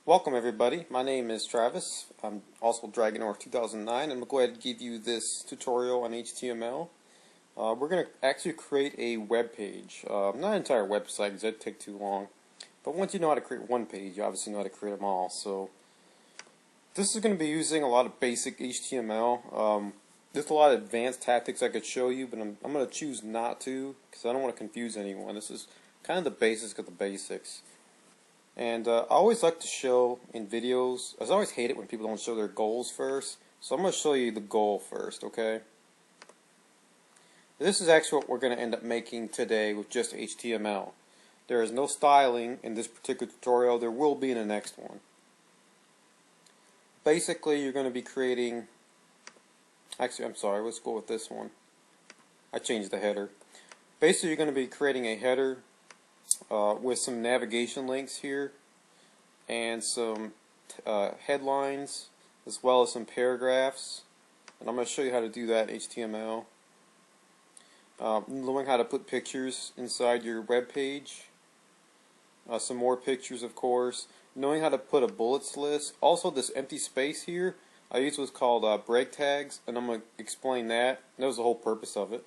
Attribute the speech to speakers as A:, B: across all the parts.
A: Welcome everybody, my name is Travis. I'm also Dragonor 2009 and I'm going to go ahead and give you this tutorial on HTML. We're going to actually create a web page. Not an entire website because that'd take too long. But once you know how to create one page, you obviously know how to create them all. So this is going to be using a lot of basic HTML. There's a lot of advanced tactics I could show you, but I'm going to choose not to because I don't want to confuse anyone. This is kind of the basics of the basics. And I always like to show in videos, I always hate it when people don't show their goals first, so I'm going to show you the goal first, okay? This is actually what we're going to end up making today with just HTML. There is no styling in this particular tutorial, there will be in the next one. Basically, you're going to be creating, actually I'm sorry, let's go with this one. I changed the header. Basically, you're going to be creating a header with some navigation links here and some headlines as well as some paragraphs, and I'm going to show you how to do that in HTML. Knowing how to put pictures inside your web page, some more pictures of course, knowing how to put a bullets list. Also this empty space here I use what's called break tags, and I'm going to explain that. That was the whole purpose of it.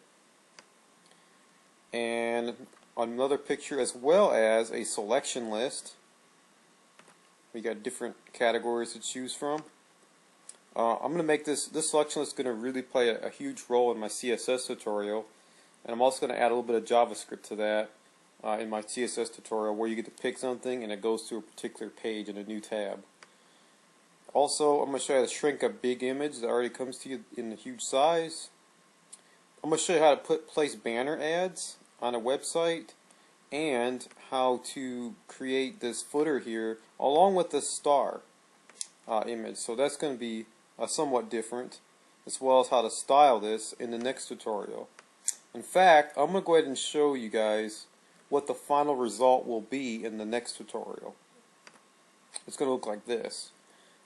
A: And another picture as well as a selection list. We got different categories to choose from. I'm going to make this selection list going to really play a huge role in my CSS tutorial, and I'm also going to add a little bit of JavaScript to that in my CSS tutorial, where you get to pick something and it goes to a particular page in a new tab. Also, I'm going to show you how to shrink a big image that already comes to you in a huge size. I'm going to show you how to place banner ads on a website, and how to create this footer here along with the star image. So that's going to be somewhat different, as well as how to style this in the next tutorial. In fact, I'm going to go ahead and show you guys what the final result will be in the next tutorial. It's going to look like this.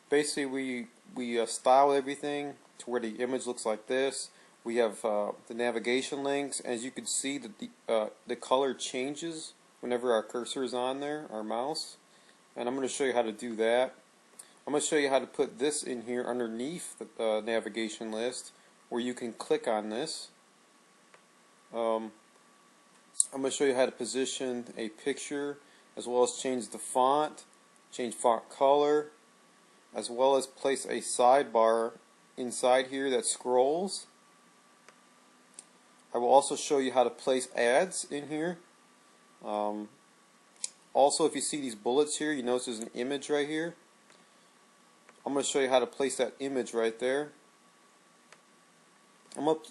A: Basically, we style everything to where the image looks like this. We have the navigation links. As you can see, the color changes whenever our cursor is on there, our mouse. And I'm going to show you how to do that. I'm going to show you how to put this in here underneath the navigation list, where you can click on this. I'm going to show you how to position a picture, as well as change the font, change font color, as well as place a sidebar inside here that scrolls. I will also show you how to place ads in here. Also, if you see these bullets here, you notice there's an image right here. I'm going to show you how to place that image right there.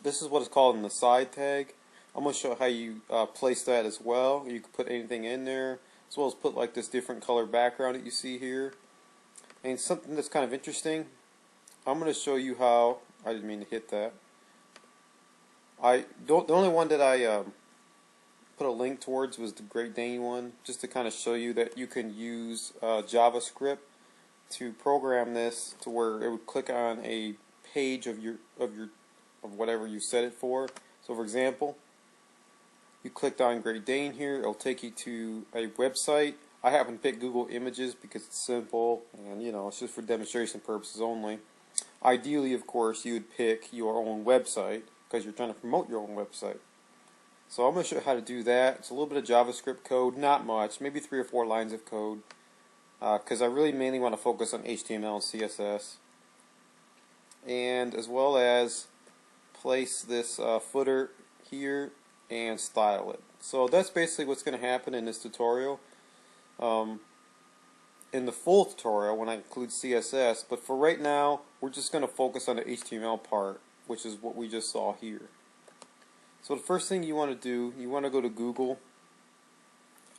A: This is what it's called in the side tag. I'm going to show how you place that as well. You can put anything in there, as well as put like this different color background that you see here. And something that's kind of interesting, I'm going to show you how, I didn't mean to hit that. The only one that I put a link towards was the Great Dane one, just to kind of show you that you can use JavaScript to program this to where it would click on a page of whatever you set it for. So, for example, you clicked on Great Dane here, it'll take you to a website. I happen to pick Google Images because it's simple, and it's just for demonstration purposes only. Ideally, of course, you would pick your own website, because you're trying to promote your own website. So I'm going to show you how to do that. It's a little bit of JavaScript code, not much, maybe 3 or 4 lines of code, because I really mainly want to focus on HTML and CSS, and as well as place this footer here and style it. So that's basically what's going to happen in this tutorial. In the full tutorial, when I include CSS, but for right now, we're just going to focus on the HTML part, which is what we just saw here. So the first thing you want to do, you want to go to Google,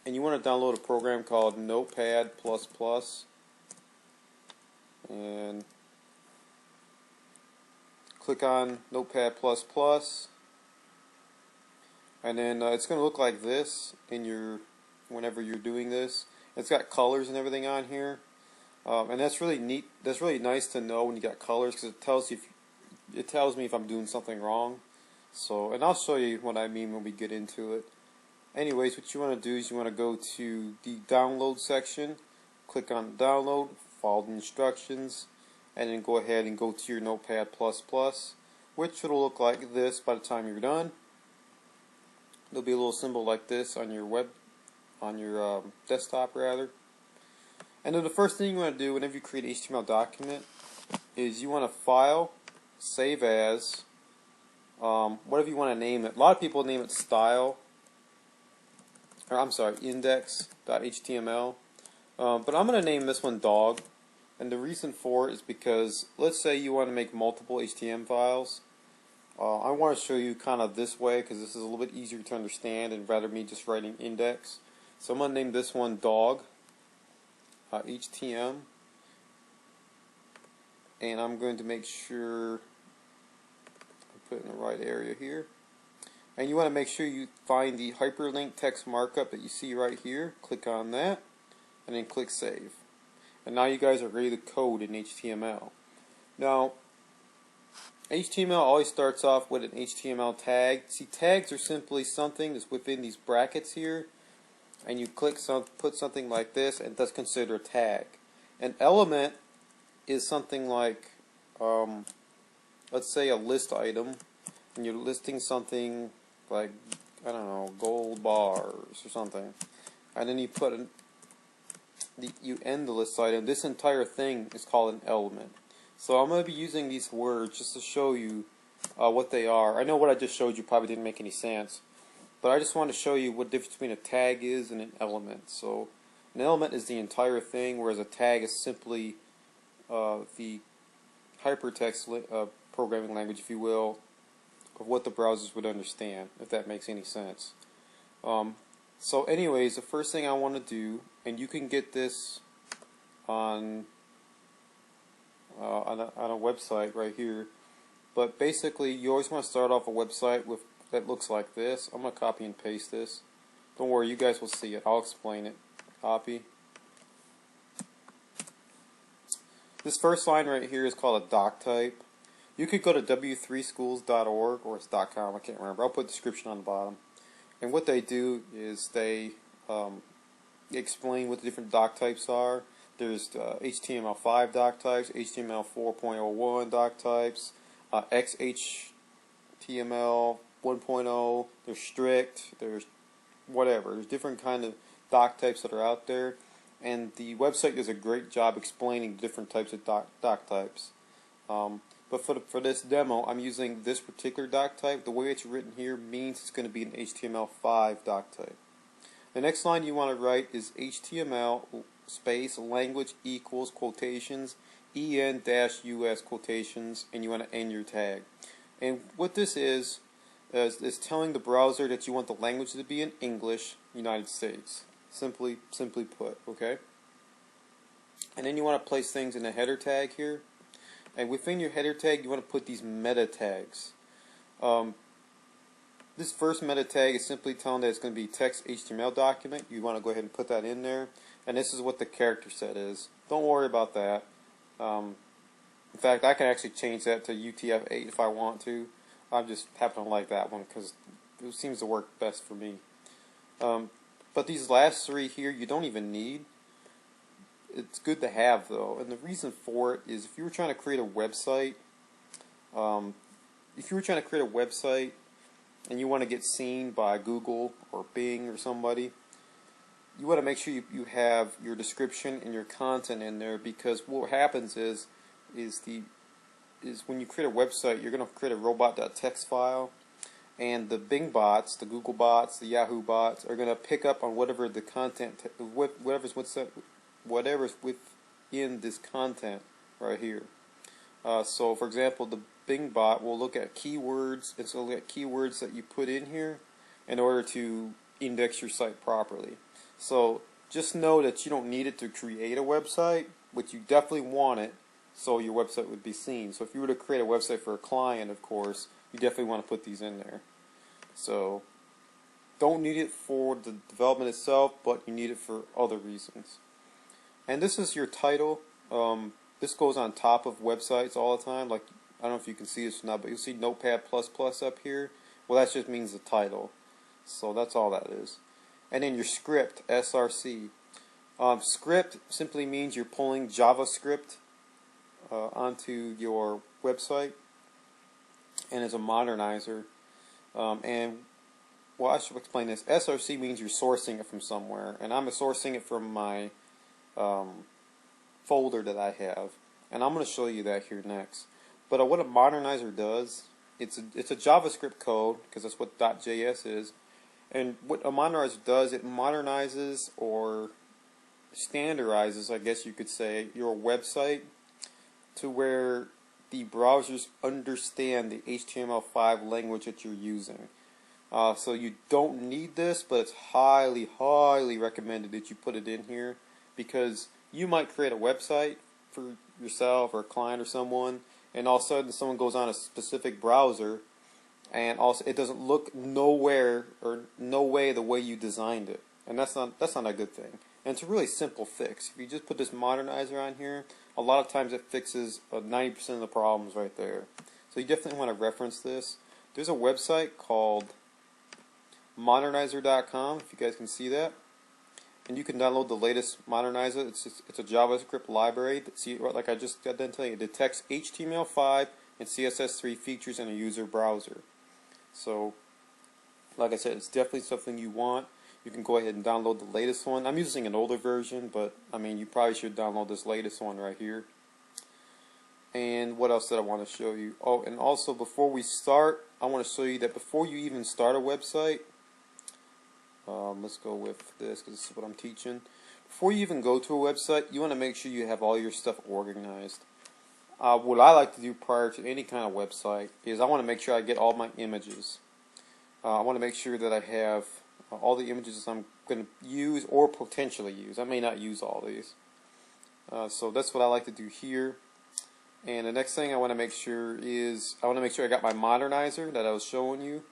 A: and you want to download a program called Notepad++, and click on Notepad++, and then it's going to look like this whenever you're doing this. It's got colors and everything on here, and that's really neat. That's really nice to know when you got colors, because it tells me if I'm doing something wrong. So, and I'll show you what I mean when we get into it. Anyways, what you want to do is you want to go to the download section, click on download, follow the instructions, and then go ahead and go to your Notepad++, which will look like this by the time you're done. There'll be a little symbol like this on your desktop rather. And then the first thing you want to do whenever you create an HTML document is you want to file, save as, whatever you want to name it. A lot of people name it style, or I'm sorry, index.html. But I'm going to name this one dog. And the reason for it is because, let's say you want to make multiple HTML files. I want to show you kind of this way because this is a little bit easier to understand and rather me just writing index. So I'm going to name this one dog HTML, and I'm going to make sure I put it in the right area here. And you want to make sure you find the hyperlink text markup that you see right here. Click on that and then click save. And now you guys are ready to code in HTML. Now, HTML always starts off with an HTML tag. See, tags are simply something that's within these brackets here, and you put something like this, and that's considered a tag. An element is something like, let's say a list item, and you're listing something like, I don't know, gold bars or something, and then you put you end the list item. This entire thing is called an element. So I'm going to be using these words just to show you what they are. I know what I just showed you probably didn't make any sense, but I just want to show you what the difference between a tag is and an element. So an element is the entire thing, whereas a tag is simply the hypertext programming language, if you will, of what the browsers would understand, if that makes any sense. So anyways, the first thing I want to do, and you can get this on a website right here, but basically you always want to start off a website with that looks like this. I'm going to copy and paste this. Don't worry, you guys will see it. I'll explain it. Copy. This first line right here is called a Doctype. You could go to w3schools.org or it's .com, I can't remember. I'll put a description on the bottom. And what they do is they explain what the different Doctypes are. There's HTML5 Doctypes, HTML 4.01 Doctypes, XHTML 1.0, there's strict, there's whatever. There's different kind of Doctypes that are out there. And the website does a great job explaining different types of Doctypes. But for this demo, I'm using this particular Doctype. The way it's written here means it's going to be an HTML5 Doctype. The next line you want to write is HTML space language equals quotations en-us quotations, and you want to end your tag. And what this is telling the browser that you want the language to be in English, United States. Simply put, okay? And then you want to place things in a header tag here. And within your header tag, you want to put these meta tags. This first meta tag is simply telling that it's going to be text HTML document. You want to go ahead and put that in there. And this is what the character set is. Don't worry about that. In fact, I can actually change that to UTF-8 if I want to. I just happen to like that one because it seems to work best for me. But these last three here, you don't even need. It's good to have though, and the reason for it is if you were trying to create a website, and you want to get seen by Google or Bing or somebody, you want to make sure you have your description and your content in there, because what happens is when you create a website, you're going to create a robot.txt file, and the Bing bots, the Google bots, the Yahoo bots are going to pick up on whatever the content, whatever's within this content right here. So for example, the Bing bot will look at keywords. It's going to look at keywords that you put in here in order to index your site properly. So just know that you don't need it to create a website, but you definitely want it so your website would be seen. So if you were to create a website for a client, of course, you definitely want to put these in there. So don't need it for the development itself, but you need it for other reasons. And this is your title. This goes on top of websites all the time. Like, I don't know if you can see this or not, but you'll see Notepad++ up here. Well, that just means the title. So that's all that is. And then your script, SRC. Script simply means you're pulling JavaScript onto your website, and is a modernizer. And well, I should explain this. SRC means you're sourcing it from somewhere, and I'm sourcing it from my folder that I have, and I'm going to show you that here next. But what a modernizer does, it's a JavaScript code, because that's what .js is. And what a modernizer does, it modernizes or standardizes, I guess you could say, your website to where the browsers understand the HTML5 language that you're using. So you don't need this, but it's highly, highly recommended that you put it in here, because you might create a website for yourself or a client or someone, and all of a sudden someone goes on a specific browser, and also it doesn't look nowhere or no way the way you designed it, and that's not a good thing. And it's a really simple fix. If you just put this modernizer on here, a lot of times it fixes 90% of the problems right there. So you definitely want to reference this. There's a website called modernizer.com, if you guys can see that, and you can download the latest modernizer. It's a JavaScript library that, see, like I just got done telling you, it detects HTML5 and CSS3 features in a user browser. So like I said, it's definitely something you want. You can go ahead and download the latest one. I'm using an older version, but I mean, you probably should download this latest one right here. And what else did I want to show you? Oh, and also before we start, I want to show you that before you even start a website, let's go with this because this is what I'm teaching. Before you even go to a website, you want to make sure you have all your stuff organized. What I like to do prior to any kind of website is I want to make sure I get all my images. I want to make sure that I have all the images I'm going to use or potentially use. I may not use all these. So that's what I like to do here. And the next thing I want to make sure is I got my modernizer that I was showing you.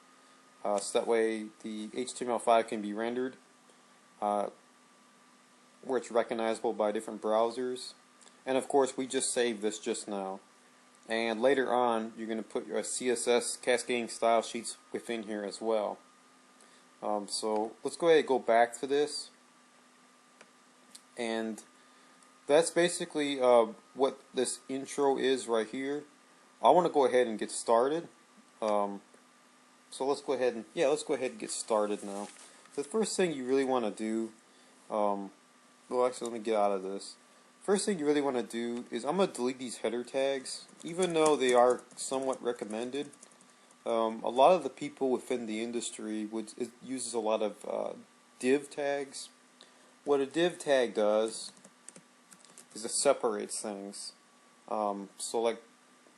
A: So that way the HTML5 can be rendered where it's recognizable by different browsers. And of course we just saved this just now. And later on you're going to put your CSS cascading style sheets within here as well. So let's go ahead and go back to this. And that's basically what this intro is right here. I want to go ahead and get started. So let's go ahead and get started now. The first thing you really want to do, well actually let me get out of this. First thing you really want to do is I'm going to delete these header tags, even though they are somewhat recommended. A lot of the people within the industry uses a lot of div tags. What a div tag does is it separates things. So like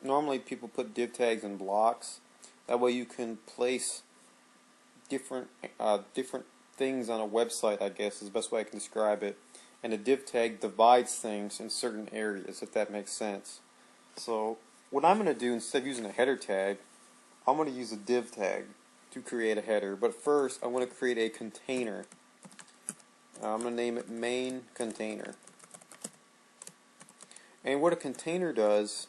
A: normally people put div tags in blocks. That way you can place different things on a website, I guess is the best way I can describe it. And a div tag divides things in certain areas, if that makes sense. So what I'm going to do, instead of using a header tag, I'm going to use a div tag to create a header. But first I want to create a container. I'm going to name it main container. And what a container does,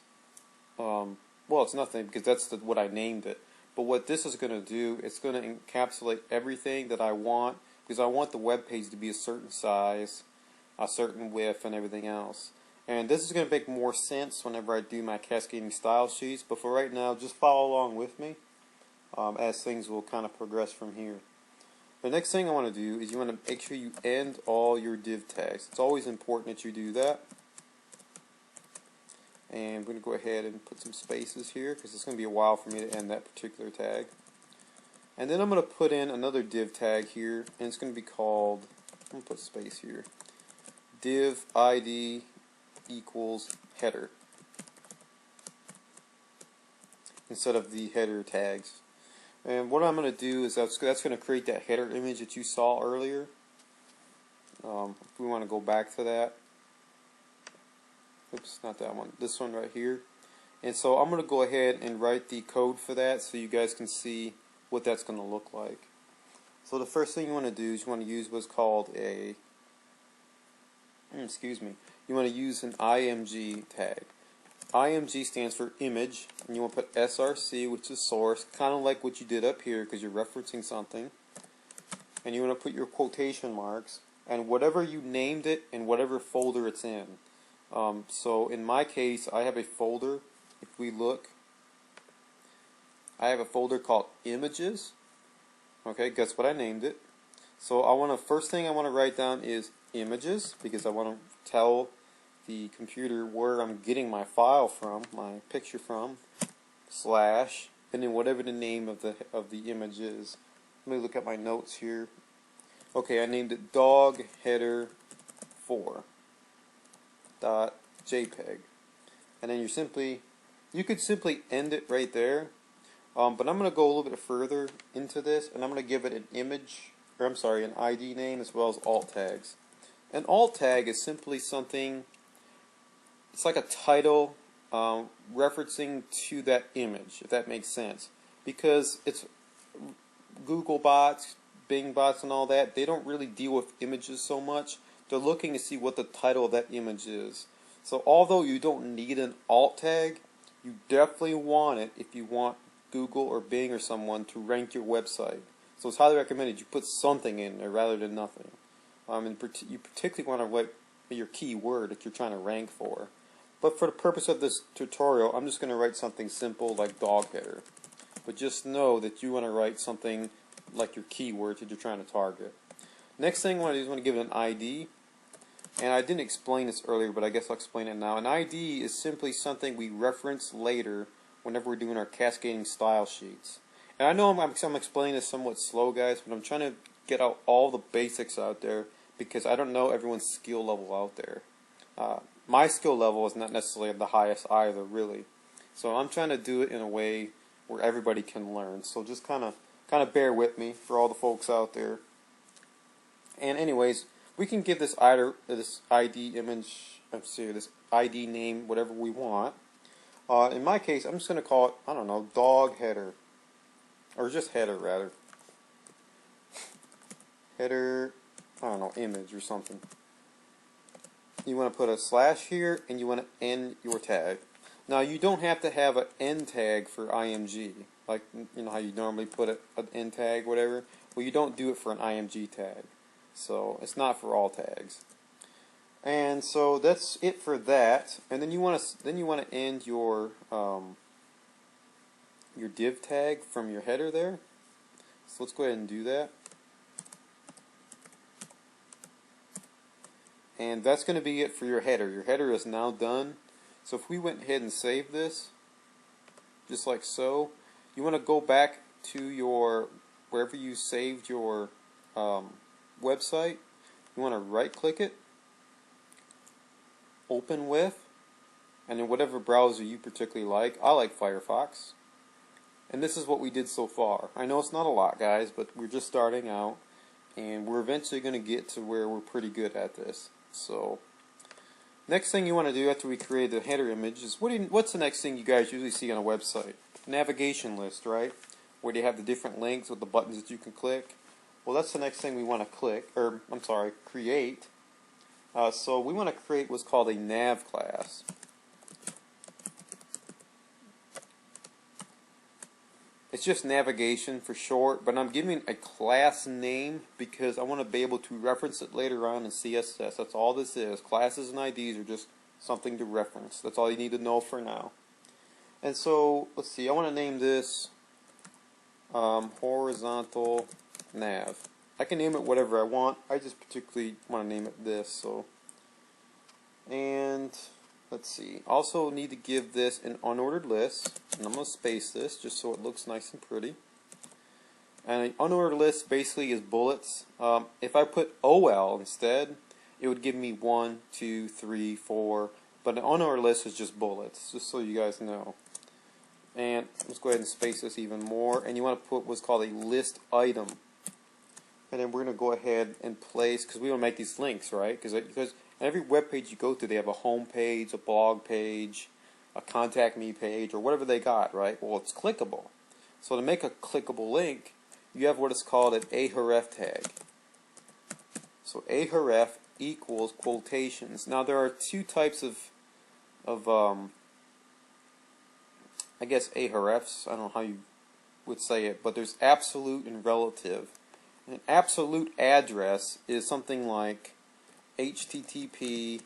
A: well, it's nothing because that's what I named it. But what this is going to do, it's going to encapsulate everything that I want, because I want the web page to be a certain size, a certain width, and everything else. And this is going to make more sense whenever I do my cascading style sheets. But for right now, just follow along with me as things will kind of progress from here. The next thing I want to do is you want to make sure you end all your div tags. It's always important that you do that. And I'm going to go ahead and put some spaces here because it's going to be a while for me to end that particular tag. And then I'm going to put in another div tag here, and it's going to be called, I'm going to put space here, div ID equals header instead of the header tags. And what I'm going to do is that's going to create that header image that you saw earlier. If we want to go back to that. Oops, not that one. This one right here. And so I'm going to go ahead and write the code for that so you guys can see what that's going to look like. So the first thing you want to do is you want to use what's called a, you want to use an IMG tag. IMG stands for image, and you want to put SRC, which is source, kind of like what you did up here because you're referencing something. And you want to put your quotation marks. and whatever you named it and whatever folder it's in. So in my case, I have a folder. If we look, I have a folder called images. Okay, guess what I named it? So first thing I want to write down is images, because I want to tell the computer where I'm getting my file from, my picture from, slash, and then whatever the name of the image is. Let me look at my notes here. Okay, I named it dog header 4 dot JPEG, and then you could simply end it right there. But I'm going to go a little bit further into this, and I'm going to give it an ID name as well as alt tags. An alt tag is simply something, it's like a title referencing to that image, if that makes sense. Because it's Google bots, Bing bots and all that, they don't really deal with images so much. They're looking to see what the title of that image is. So although you don't need an alt tag, you definitely want it if you want Google or Bing or someone to rank your website. So it's highly recommended you put something in there rather than nothing. You particularly want to write your keyword that you're trying to rank for. But for the purpose of this tutorial, I'm just going to write something simple like dog header. But just know that you want to write something like your keyword that you're trying to target. Next thing I want to do is I want to give it an ID. And I didn't explain this earlier, but I guess I'll explain it now. An ID is simply something we reference later whenever we're doing our cascading style sheets. And I know I'm explaining this somewhat slow, guys, but I'm trying to get out all the basics out there because I don't know everyone's skill level out there. My skill level is not necessarily the highest either, really. So I'm trying to do it in a way where everybody can learn. So just kind of bear with me for all the folks out there. And anyways, we can give this ID image, this ID name, whatever we want. In my case, I'm just going to call it, I don't know, dog header. Or just header, rather. Header, I don't know, image or something. You want to put a slash here, and you want to end your tag. Now, you don't have to have an end tag for IMG. Like, you know how you normally put an end tag, whatever. Well, you don't do it for an IMG tag. So, it's not for all tags. And so that's it for that. And then you want to end your div tag from your header there. So let's go ahead and do that. And that's going to be it for your header. Your header is now done. So if we went ahead and saved this, just like so, you want to go back to wherever you saved your website. You want to right click it, open with, and in whatever browser you particularly like. I like Firefox. And this is what we did so far. I know it's not a lot, guys, but we're just starting out, and we're eventually going to get to where we're pretty good at this. So, next thing you want to do after we create the header image is, what's the next thing you guys usually see on a website? Navigation list, right? Where they have the different links with the buttons that you can click. Well, that's the next thing we want to create. So we want to create what's called a nav class. It's just navigation for short, but I'm giving a class name because I want to be able to reference it later on in CSS. That's all this is. Classes and IDs are just something to reference. That's all you need to know for now. And so, let's see, I want to name this horizontal nav. I can name it whatever I want. I just particularly want to name it this. So, and let's see. Also need to give this an unordered list, and I'm going to space this just so it looks nice and pretty. And an unordered list basically is bullets. If I put OL instead, it would give me 1, 2, 3, 4. But an unordered list is just bullets, just so you guys know. And let's go ahead and space this even more. And you want to put what's called a list item. And then we're going to go ahead and place, because we want to make these links, right? Because every web page you go to, they have a home page, a blog page, a contact me page, or whatever they got, right? Well, it's clickable. So to make a clickable link, you have what is called an ahref tag. So ahref equals quotations. Now there are two types of I guess ahrefs. I don't know how you would say it, but there's absolute and relative. an absolute address is something like http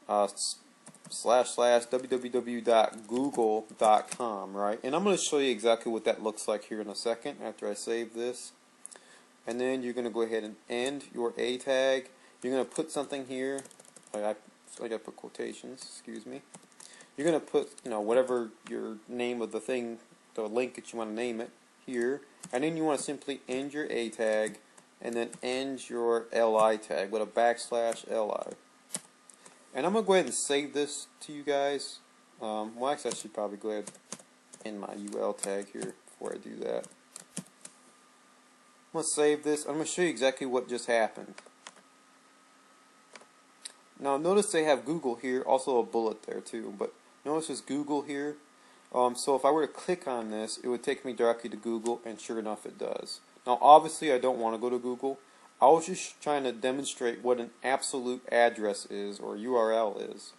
A: //www.google.com, right? And I'm going to show you exactly what that looks like here in a second after I save this. And then you're going to go ahead and end your A tag. You're going to put something here. I got to put quotations, excuse me. You're going to put, whatever your name of the thing, the link that you want to name it here. And then you want to simply end your A tag and then end your LI tag with a /LI. And I'm going to go ahead and save this to you guys. Well, actually, I should probably go ahead and end my UL tag here before I do that. I'm going to save this. I'm going to show you exactly what just happened. Now, notice they have Google here, also a bullet there too. But notice there's Google here. So if I were to click on this, it would take me directly to Google, and sure enough, it does. Now, obviously, I don't want to go to Google. I was just trying to demonstrate what an absolute address is, or URL is.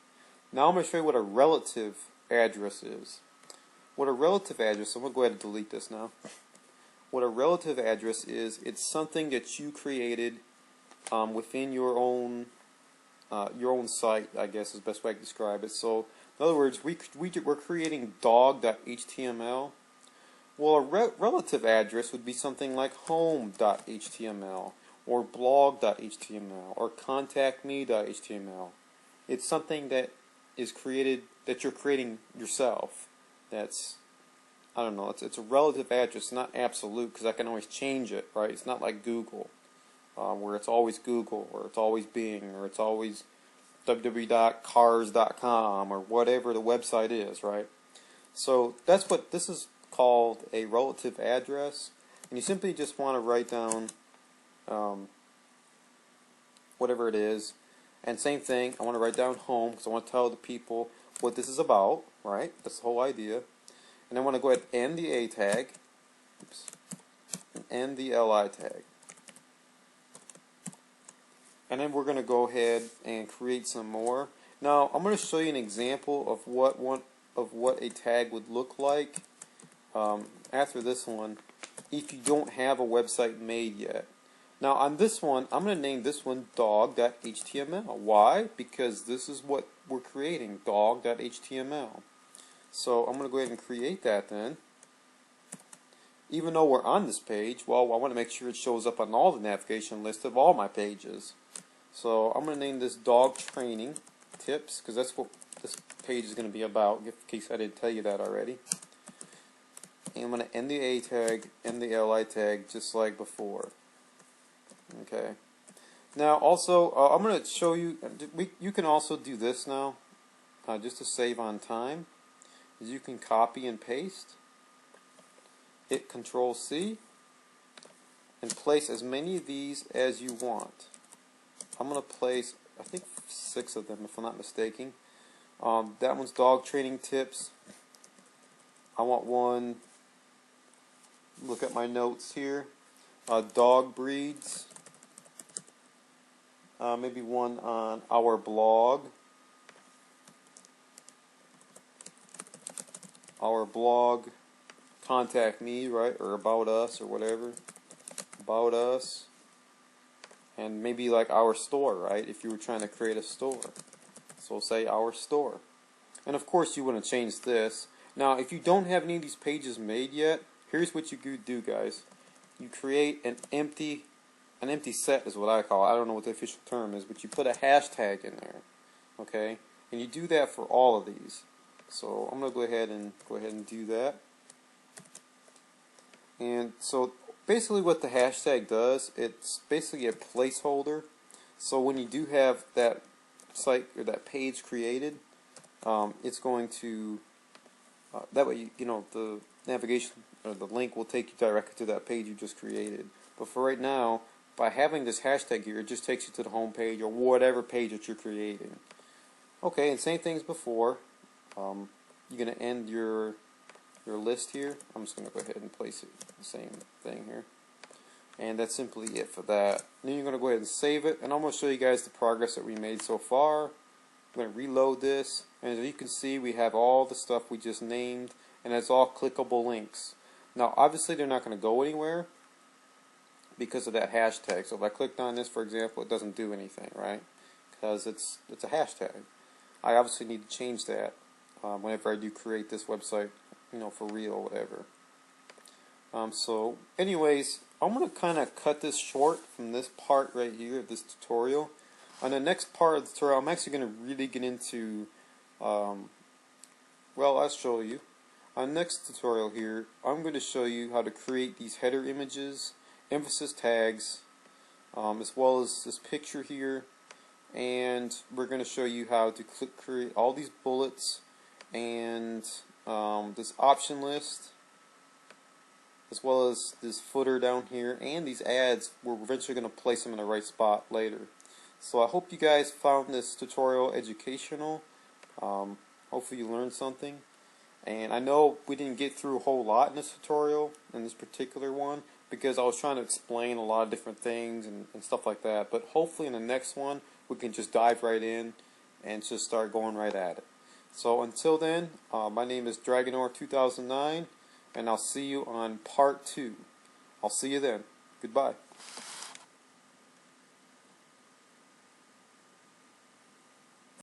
A: Now I'm going to show you what a relative address is. What a relative address, I'm going to go ahead and delete this now. What a relative address is, it's something that you created within your own site, I guess is the best way I can describe it. So, in other words, we're creating dog.html. Well, a relative address would be something like home.html. Or blog.html, or contactme.html. It's something that is created, that you're creating yourself. That's, I don't know, it's a relative address, not absolute, because I can always change it, right? It's not like Google, where it's always Google, or it's always Bing, or it's always www.cars.com, or whatever the website is, right? So that's what this is called, a relative address. And you simply just want to write down whatever it is, and same thing, I want to write down home because I want to tell the people what this is about, right? That's the whole idea. And I want to go ahead and end the A tag, and end the LI tag, and then we're going to go ahead and create some more. Now I'm going to show you an example of what a tag would look like after this one, if you don't have a website made yet. Now on this one, I'm going to name this one dog.html. Why? Because this is what we're creating, dog.html. So I'm going to go ahead and create that then. Even though we're on this page, well, I want to make sure it shows up on all the navigation list of all my pages. So I'm going to name this dog training tips, because that's what this page is going to be about, in case I didn't tell you that already. And I'm going to end the A tag, end the LI tag, just like before. Okay. Now also, I'm going to show you, you can also do this now, just to save on time, is you can copy and paste, hit Control-C, and place as many of these as you want. I'm going to place, I think 6 of them if I'm not mistaken. That one's dog training tips. I want one, look at my notes here, dog breeds. Maybe one on our blog. Our blog, contact me, right? Or about us, or whatever. About us. And maybe like our store, right? If you were trying to create a store. So say our store. And of course you want to change this. Now if you don't have any of these pages made yet, here's what you could do, guys. You create an empty set is what I call it. I don't know what the official term is, but you put a hashtag in there, okay? And you do that for all of these. So I'm going to go ahead and do that. And so basically what the hashtag does, it's basically a placeholder. So when you do have that site or that page created, it's going to that way the navigation or the link will take you directly to that page you just created. But for right now, by having this hashtag here, it just takes you to the home page or whatever page that you're creating. Okay, and same thing as before. You're going to end your list here. I'm just going to go ahead and place it the same thing here. And that's simply it for that. Then you're going to go ahead and save it. And I'm going to show you guys the progress that we made so far. I'm going to reload this. And as you can see, we have all the stuff we just named. And it's all clickable links. Now, obviously, they're not going to go anywhere. because of that hashtag. So if I clicked on this, for example, it doesn't do anything, right? Because it's a hashtag. I obviously need to change that whenever I do create this website, for real or whatever. So anyways, I'm going to kind of cut this short from this part right here of this tutorial. On the next part of the tutorial, I'm actually going to really get into, well, I'll show you. On the next tutorial here, I'm going to show you how to create these header images, emphasis tags, as well as this picture here, and we're going to show you how to create all these bullets and this option list, as well as this footer down here, and these ads. We're eventually going to place them in the right spot later. So I hope you guys found this tutorial educational. Hopefully you learned something. And I know we didn't get through a whole lot in this tutorial, in this particular one, because I was trying to explain a lot of different things and stuff like that. But hopefully in the next one, we can just dive right in and just start going right at it. So until then, my name is Dragonor2009, and I'll see you on part 2. I'll see you then. Goodbye.